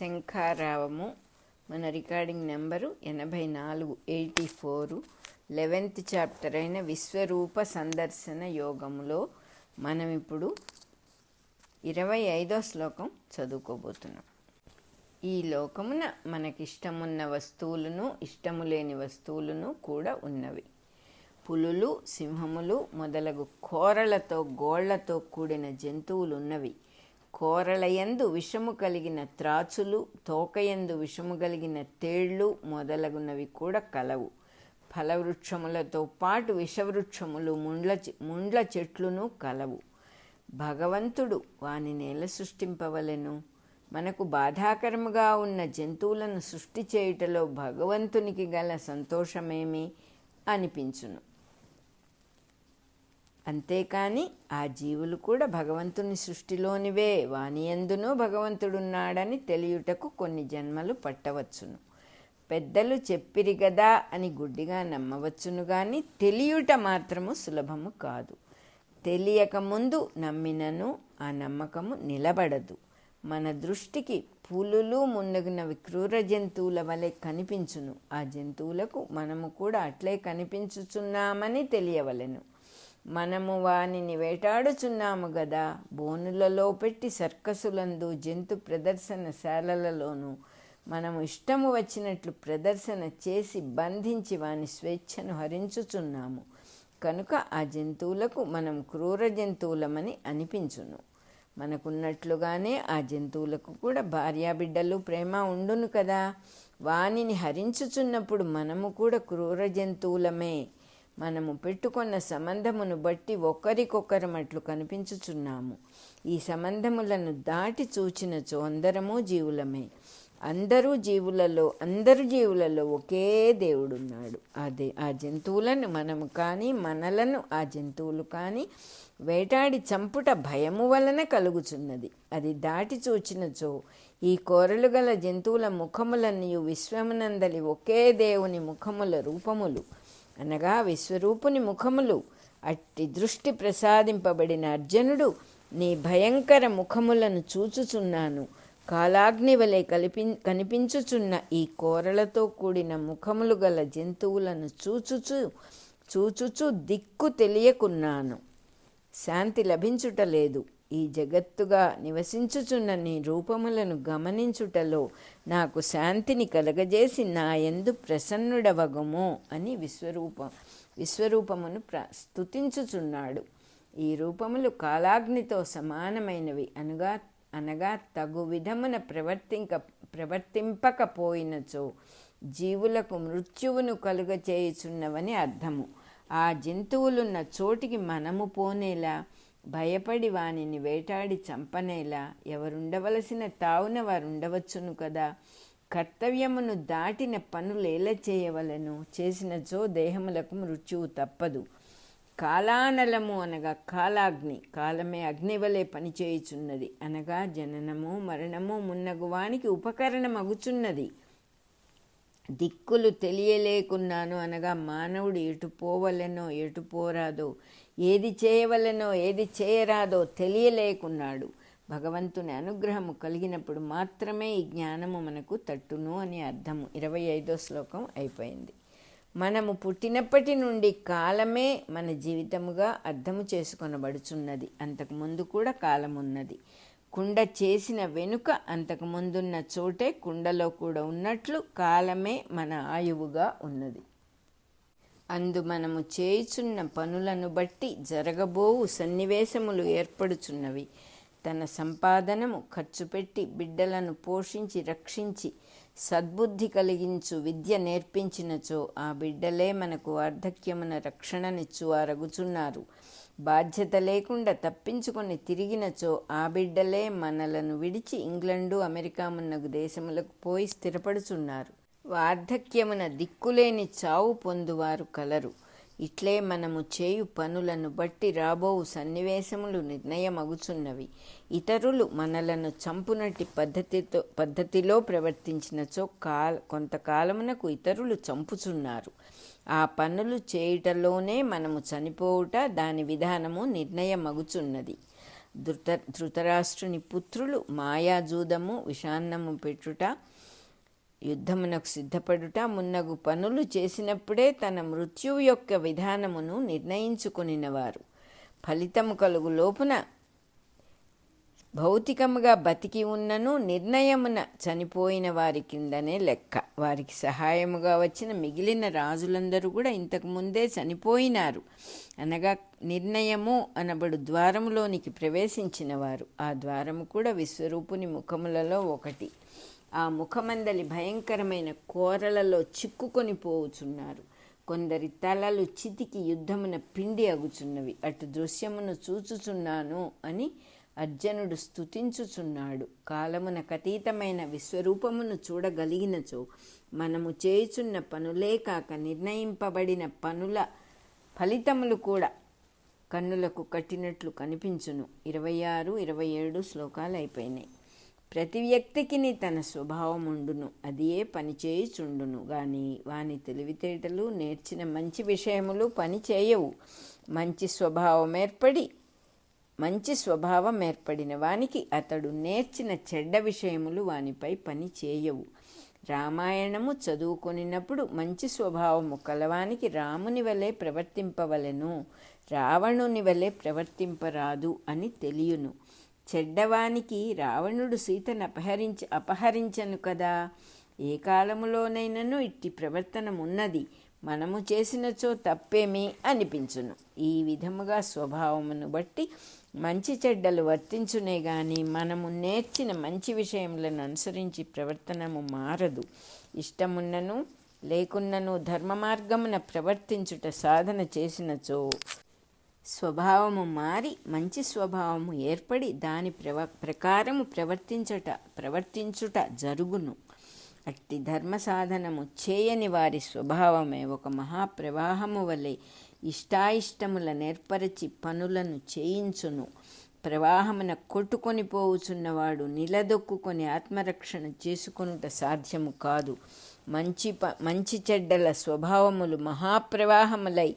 శంఖారావము. మన recording number 84 11th chapter అయిన విశ్వరూప సందర్శన యోగములో మనం ఇప్పుడు 25వ శ్లోకం చదువుకోబోతున్నాం. ఈ లోకమున మనకిష్టమున్న వస్తువులను ఇష్టము లేని వస్తువులను కూడా ఉన్నవి. పులులు, సింహములు మొదలగు కోరలతో గోళ్లతో కూడిన జంతువులు ఉన్నవి. కోరలయందు విషము కలిగిన త్రాచులు, తోకయందు విషము కలిగిన తేళ్లు మొదలగునవి కూడా కలవు. ఫలవృక్షములతో పాటు విషవృక్షములు, ముండ్ల చెట్లును కలవు. భగవంతుడు వానిని ఎలా సృష్టింపవలెను? మనకు బాధాకరముగా ఉన్న జంతువులను సృష్టి చేయుటలో భగవంతునికి గల సంతోషమేమి అనిపించును. అంతేకాని ఆ జీవులు కూడా భగవంతుని సృష్టిలోనివే, వానియందునూ భగవంతుడున్నాడని తెలియుటకు కొన్ని జన్మలు పట్టవచ్చును. పెద్దలు చెప్పిరి గదా అని గుడ్డిగా నమ్మవచ్చును గాని తెలియుట మాత్రము సులభము కాదు. తెలియకముందు నమ్మినను ఆ నమ్మకము నిలబడదు. మన దృష్టికి పులులు మున్నగునవి క్రూర జంతువుల వలె కనిపించును. ఆ జంతువులకు మనము కూడా అట్లే కనిపించుచున్నామని తెలియవలెను. మనము వానిని వేటాడుచున్నాము గదా. బోనులలో పెట్టి సర్కసులందు, జంతు ప్రదర్శనశాలలలోనూ మనము ఇష్టము వచ్చినట్లు ప్రదర్శన చేసి బంధించి వాని స్వేచ్ఛను హరించుచున్నాము. కనుక ఆ జంతువులకు మనం క్రూర జంతువులమని అనిపించును. మనకున్నట్లుగానే ఆ జంతువులకు కూడా భార్యాబిడ్డలు, ప్రేమ ఉండును కదా. వానిని హరించుచున్నప్పుడు మనము కూడా క్రూర జంతువులమే. మనము పెట్టుకున్న సంబంధమును బట్టి ఒకరికొకరమట్లు కనిపించుచున్నాము. ఈ సంబంధములను దాటి చూచినచో అందరము జీవులమే. అందరు జీవులలో ఒకే దేవుడున్నాడు. ఆ జంతువులను మనము కానీ మనలను ఆ జంతువులు కానీ వేటాడి చంపుట భయము వలన కలుగుచున్నది. అది దాటి చూచినచో ఈ కోరలు గల జంతువుల ముఖములన్నీ విశ్వమునందలి ఒకే దేవుని ముఖముల రూపములు, అనగా విశ్వరూపుని ముఖములు. అట్టి దృష్టి ప్రసాదింపబడిన అర్జునుడు, నీ భయంకర ముఖములను చూచుచున్నాను. కాలాగ్ని వలె కనిపించుచున్న ఈ కోరలతో కూడిన ముఖములు గల జంతువులను చూచుచు దిక్కు తెలియకున్నాను. శాంతి లభించుటలేదు. ఈ జగత్తుగా నివసించుచున్న నీ రూపములను గమనించుటలో నాకు శాంతిని కలగజేసి నా యందు ప్రసన్నుడవగుము అని విశ్వరూపమును స్తుతించుచున్నాడు. ఈ రూపములు కాలాగ్నితో సమానమైనవి, అనగా తగు విధమున ప్రవర్తింపకపోయినచో జీవులకు మృత్యువును కలుగచేయుచున్నవని అర్థము. ఆ జంతువులున్న చోటికి మనము పోనేలా, భయపడి వానిని వేటాడి చంపనేలా. ఎవరుండవలసిన తావున వారుండవచ్చును కదా. కర్తవ్యమును దాటిన పనులు ఎలా చేయవలను? చేసినచో దేహములకు మృత్యువు తప్పదు. కాలానలము అనగా కాలాగ్ని, కాలమే అగ్ని వలె పనిచేయుచున్నది, అనగా జననము మరణము మున్నగు వానికి ఉపకరణమగుచున్నది. దిక్కులు తెలియలేకున్నాను, అనగా మానవుడు ఎటు పోవలెనో ఎటు పోరాదో, ఏది చేయవలెనో ఏది చేయరాదో తెలియలేకున్నాడు. భగవంతుని అనుగ్రహము కలిగినప్పుడు మాత్రమే ఈ జ్ఞానము మనకు తట్టును అని అర్థము. 25వ శ్లోకం అయిపోయింది. మనము పుట్టినప్పటి నుండి కాలమే మన జీవితముగా అర్థము చేసుకొనబడుచున్నది. అంతకుముందు కూడా కాలం ఉన్నది. కుండ చేసిన వెనుక అంతకుముందున్న చోటే కుండలో కూడా ఉన్నట్లు కాలమే మన ఆయువుగా ఉన్నది. అందు మనము చేయుచున్న పనులను బట్టి జరగబోవు సన్నివేశములు ఏర్పడుచున్నవి. తన సంపాదనము ఖర్చు పెట్టి బిడ్డలను పోషించి రక్షించి సద్బుద్ధి కలిగించు విద్య నేర్పించినచో ఆ బిడ్డలే మనకు వార్ధక్యమున రక్షణనిచ్చు వారగుచున్నారు. బాధ్యత లేకుండా తప్పించుకొని తిరిగినచో ఆ బిడ్డలే మనలను విడిచి ఇంగ్లండు, అమెరికా మున్నగు దేశములకు పోయి స్థిరపడుచున్నారు. వార్ధక్యమున దిక్కులేని చావు పొందువారు కలరు. ఇట్లే మనము చేయు పనులను బట్టి రాబోవు సన్నివేశములు నిర్ణయమగుచున్నవి. ఇతరులు మనలను చంపునట్టి పద్ధతిలో ప్రవర్తించినచో కొంతకాలమునకు ఇతరులు చంపుచున్నారు. ఆ పనులు చేయుటలోనే మనము చనిపోవుట, దాని విధానము నిర్ణయమగుచున్నది. ధృతరాష్ట్రుని పుత్రులు మాయాజూదము, విషాన్నము పెట్టుట, యుద్ధమునకు సిద్ధపడుట మున్నగు పనులు చేసినప్పుడే తన మృత్యువు యొక్క విధానమును నిర్ణయించుకొనినవారు. ఫలితము కలుగు లోపున భౌతికముగా బతికి ఉన్నను నిర్ణయమున చనిపోయిన వారి కిందనే లెక్క. వారికి సహాయముగా వచ్చిన మిగిలిన రాజులందరూ కూడా ఇంతకు ముందే చనిపోయినారు. అనగా నిర్ణయము అనబడు ద్వారములోనికి ప్రవేశించిన వారు. ఆ ద్వారము కూడా విశ్వరూపుని ముఖములలో ఒకటి. ఆ ముఖమందలి భయంకరమైన కోరలలో చిక్కుకొని పోవుచున్నారు. కొందరి తలలు చితికి యుద్ధమున పిండి అగుచున్నవి. అటు దృశ్యమును చూచుచున్నాను అని అర్జునుడు స్తుతించుచున్నాడు. కాలమునకతీతమైన విశ్వరూపమును చూడగలిగినచో మనము చేయుచున్న పనులే కాక నిర్ణయింపబడిన పనుల ఫలితములు కూడా కన్నులకు కట్టినట్లు కనిపించును. 26, 27 శ్లోకాలు అయిపోయినాయి. ప్రతి వ్యక్తికి తన స్వభావం ఉండును, అది ఏ పని చేయుచుండును గాని వాని తెలివితేటలు నేర్చిన మంచి విషయములు పని చేయవు. మంచి స్వభావం ఏర్పడిన వానికి అతడు నేర్చిన చెడ్డ విషయములు వానిపై పని చేయవు. రామాయణము చదువుకొనినప్పుడు మంచి స్వభావము కలవానికి రాముని వలె ప్రవర్తింపవలెను, రావణుని వలె ప్రవర్తింపరాదు అని తెలియను. చెడ్డవానికి రావణుడు సీతను అపహరించను కదా. ఏ కాలములోనైనను ఇట్టి ప్రవర్తనమున్నది. మనము చేసినచో తప్పేమీ అనిపించును. ఈ విధముగా స్వభావమును బట్టి మంచి చెడ్డలు వర్తించునే గాని మనము నేర్చిన మంచి విషయములను అనుసరించి ప్రవర్తనము మారదు. ఇష్టమున్నను లేకున్నను ధర్మ మార్గమున ప్రవర్తించుట సాధన చేసినచో స్వభావము మారి మంచి స్వభావము ఏర్పడి దాని ప్రకారము ప్రవర్తించుట జరుగును. అట్టి ధర్మ సాధనము చేయని వారి స్వభావమే ఒక మహాప్రవాహము వలె ఇష్టాయిష్టముల నేర్పరచి పనులను చేయించును. ప్రవాహమున కొట్టుకొని పోవుచున్నవాడు నిలదొక్కుకొని ఆత్మరక్షణ చేసుకొనుట సాధ్యము కాదు. మంచి చెడ్డల స్వభావములు మహాప్రవాహములై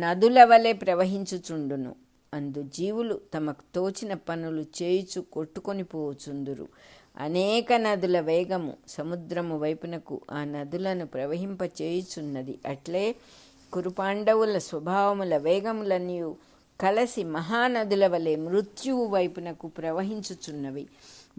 నదుల వలె ప్రవహించుచుండును. అందు జీవులు తమకు తోచిన పనులు చేయుచు కొట్టుకొని పోవుచుందురు. అనేక నదుల వేగము సముద్రము వైపునకు ఆ నదులను ప్రవహింపచేయుచున్నది. అట్లే కురుపాండవుల స్వభావముల వేగములన్నీ కలసి మహానదుల వలె మృత్యువు వైపునకు ప్రవహించుచున్నవి.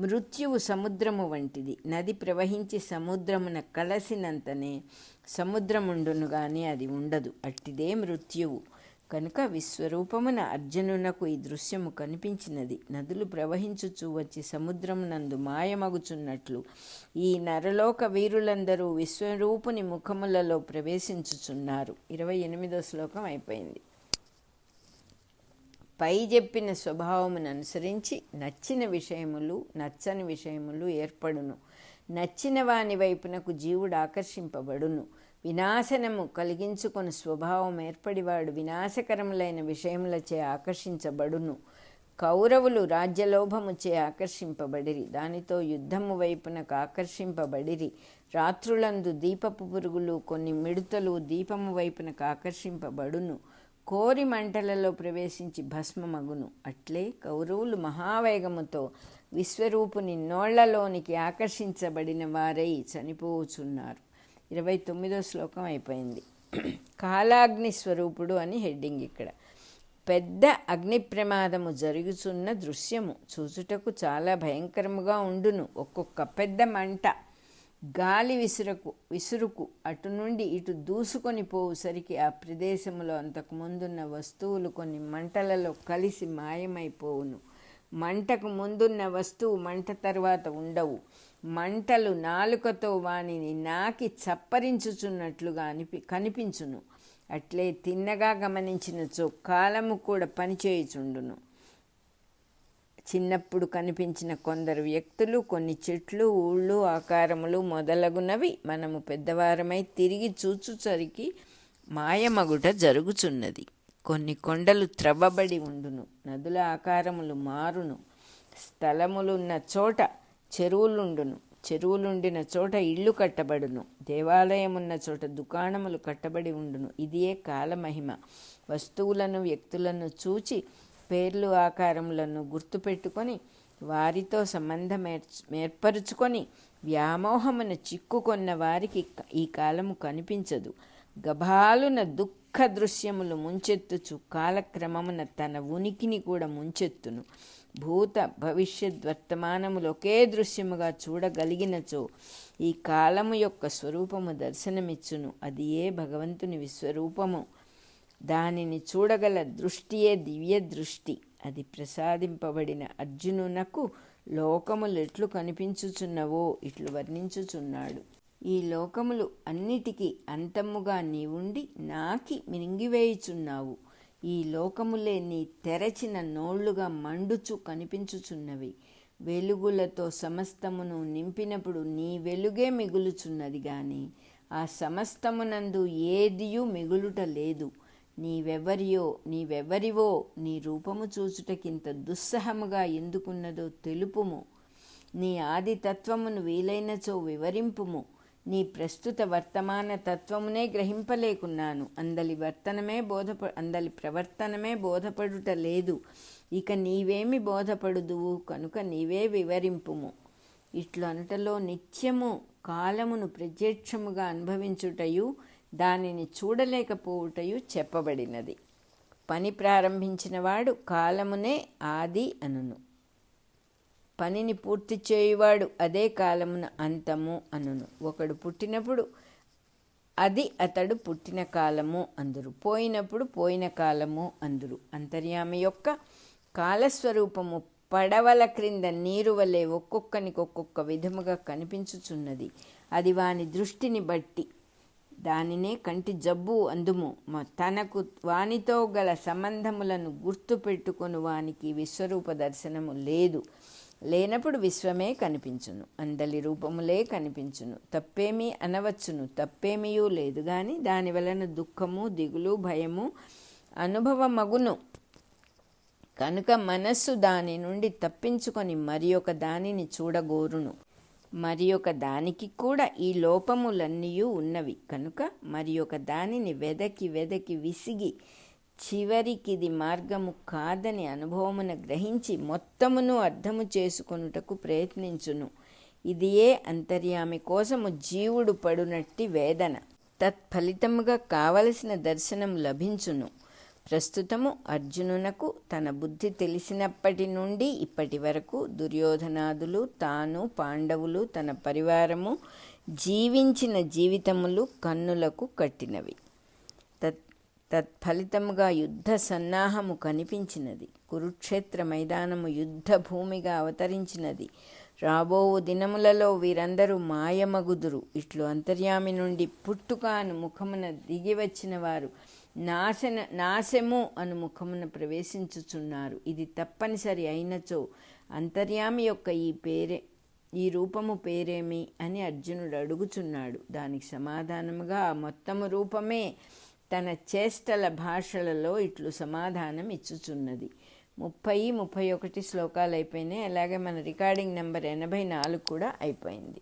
మృత్యువు సముద్రము వంటిది. నది ప్రవహించి సముద్రమున కలసినంతనే సముద్రముండును గాని అది ఉండదు. అట్టిదే మృత్యువు. కనుక విశ్వరూపమున అర్జునునకు ఈ దృశ్యము కనిపించినది. నదులు ప్రవహించుచూ వచ్చి సముద్రమునందు మాయమగుచున్నట్లు ఈ నరలోక వీరులందరూ విశ్వరూపుని ముఖములలో ప్రవేశించుచున్నారు. 28వ శ్లోకం అయిపోయింది. పై చెప్పిన స్వభావమును అనుసరించి నచ్చిన విషయములు నచ్చని విషయములు ఏర్పడును. నచ్చిన వాని వైపునకు జీవుడు ఆకర్షింపబడును. వినాశనము కలిగించుకొని స్వభావం ఏర్పడివాడు వినాశకరములైన విషయములచే ఆకర్షించబడును. కౌరవులు రాజ్యలోభముచే ఆకర్షింపబడిరి, దానితో యుద్ధము వైపునకు ఆకర్షింపబడిరి. రాత్రులందు దీపపు పురుగులు కొన్ని మిడుతలు దీపము వైపునకు ఆకర్షింపబడును. కోరి మంటలలో ప్రవేశించి భస్మమగును. అట్లే కౌరవులు మహావేగముతో విశ్వరూపుని నోళ్లలోనికి ఆకర్షించబడిన వారై చనిపోచున్నారు. 29వ శ్లోకం అయిపోయింది. కాలాగ్ని స్వరూపుడు అని హెడ్డింగ్. ఇక్కడ పెద్ద అగ్ని ప్రమాదము జరుగుతున్న దృశ్యము చూచుటకు చాలా భయంకరముగా ఉండును. ఒక్కొక్క పెద్ద మంట గాలి విసురుకు అటు నుండి ఇటు దూసుకొని పోవుసరికి ఆ ప్రదేశంలో అంతకు ముందున్న వస్తువులు కొన్ని మంటలలో కలిసి మాయమైపోవును. మంటకు ముందున్న వస్తువు మంట తర్వాత ఉండవు. మంటలు నాలుకతో వానిని నాకి చప్పరించుచున్నట్లుగా కనిపించును. అట్లే తిన్నగా గమనించినచో కాలము కూడా పనిచేయుచుండును. చిన్నప్పుడు కనిపించిన కొందరు వ్యక్తులు, కొన్ని చెట్లు, ఊళ్ళు, ఆకారములు మొదలగునవి మనము పెద్దవారమై తిరిగి చూచుసరికి మాయమగుట జరుగుచున్నది. కొన్ని కొండలు త్రవ్వబడి ఉండును, నదుల ఆకారములు మారును. స్థలములున్న చోట చెరువులుండును, చెరువులుండిన చోట ఇళ్ళు కట్టబడును. దేవాలయమున్న చోట దుకాణములు కట్టబడి ఉండును. ఇదియే కాలమహిమ. వస్తువులను వ్యక్తులను చూచి పేర్లు ఆకారములను గుర్తుపెట్టుకొని వారితో సంబంధం ఏర్పరుచుకొని వ్యామోహమున చిక్కుకొన్న వారికి ఈ కాలము కనిపించదు. గభాలున దుఃఖ దృశ్యములు ముంచెత్తుచు కాలక్రమమున తన ఉనికిని కూడా ముంచెత్తును. భూత భవిష్యత్ వర్తమానములు ఒకే దృశ్యముగా చూడగలిగినచో ఈ కాలము యొక్క స్వరూపము దర్శనమిచ్చును. అది ఏ భగవంతుని విశ్వరూపము. దానిని చూడగల దృష్టియే దివ్య దృష్టి. అది ప్రసాదింపబడిన అర్జునునకు లోకములు ఎట్లు కనిపించుచున్నవో ఇట్లు వర్ణించుచున్నాడు. ఈ లోకములు అన్నిటికీ అంతముగా నీవుండి నాకి మింగివేయుచున్నావు. ఈ లోకములే నీ తెరచిన నోళ్లుగా మండుచు కనిపించుచున్నవి. వెలుగులతో సమస్తమును నింపినప్పుడు నీ వెలుగే మిగులుచున్నది గాని ఆ సమస్తమునందు ఏదియూ మిగులుట లేదు. నీవెవరివో నీ రూపము చూచుటకింత దుస్సహముగా ఎందుకున్నదో తెలుపుము. నీ ఆది తత్వమును వీలైనచో వివరింపుము. నీ ప్రస్తుత వర్తమాన తత్వమునే గ్రహింపలేకున్నాను. అందలి ప్రవర్తనమే బోధపడుట లేదు. ఇక నీవేమి బోధపడుదువు కనుక నీవే వివరింపుము. ఇట్లు అనుటలో నిత్యము కాలమును ప్రత్యక్షముగా అనుభవించుటయు దానిని చూడలేకపోవుటయు చెప్పబడినది. పని ప్రారంభించినవాడు కాలమునే ఆది అనును. పనిని పూర్తి చేయువాడు అదే కాలమున అంతము అనును. ఒకడు పుట్టినప్పుడు అది అతడు పుట్టిన కాలము అందురు. పోయినప్పుడు పోయిన కాలము అందురు. అంతర్యామి యొక్క కాలస్వరూపము పడవల క్రింద నీరు వలె ఒక్కొక్క విధముగా కనిపించుచున్నది. అది వాని దృష్టిని బట్టి. దానినే కంటి జబ్బు అందుము. తనకు వానితో గల సంబంధములను గుర్తు పెట్టుకొని వానికి విశ్వరూప దర్శనము లేదు. లేనప్పుడు విశ్వమే కనిపించును. అందలి రూపములే కనిపించును. తప్పేమీ అనవచ్చును. తప్పేమీయూ లేదు గాని దాని వలన దుఃఖము దిగులు భయము అనుభవమగును. కనుక మనస్సు దాని నుండి తప్పించుకొని మరి ఒక దానిని చూడగోరును. మరి ఒక దానికి కూడా ఈ లోపములన్నీయూ ఉన్నవి కనుక మరి ఒక దానిని వెదకి విసిగి చివరికిది మార్గము కాదని అనుభవమున గ్రహించి మొత్తమును అర్థము చేసుకొనుటకు ప్రయత్నించును. ఇదియే అంతర్యామి కోసము జీవుడు పడునట్టి వేదన. తత్ఫలితముగా కావలసిన దర్శనం లభించును. ప్రస్తుతము అర్జునునకు తన బుద్ధి తెలిసినప్పటి నుండి ఇప్పటి వరకు దుర్యోధనాదులు, తాను, పాండవులు, తన పరివారము జీవించిన జీవితములు కన్నులకు కట్టినవి. తత్ఫలితముగా యుద్ధ సన్నాహము కనిపించినది. కురుక్షేత్ర మైదానము యుద్ధ భూమిగా అవతరించినది. రాబోవు దినములలో వీరందరూ మాయమగుదురు. ఇట్లు అంతర్యామి నుండి పుట్టుకాను ముఖమున దిగివచ్చిన వారు నాశము అను ముఖమున ప్రవేశించుచున్నారు. ఇది తప్పనిసరి అయినచో అంతర్యామి యొక్క ఈ రూపము పేరేమి అని అర్జునుడు అడుగుచున్నాడు. దానికి సమాధానముగా ఆ మొత్తము రూపమే తన చేష్టల భాషలలో ఇట్లు సమాధానం ఇచ్చుచున్నది. 30, 31 శ్లోకాలు అయిపోయినాయి. అలాగే మన రికార్డింగ్ నెంబర్ 84 కూడా అయిపోయింది.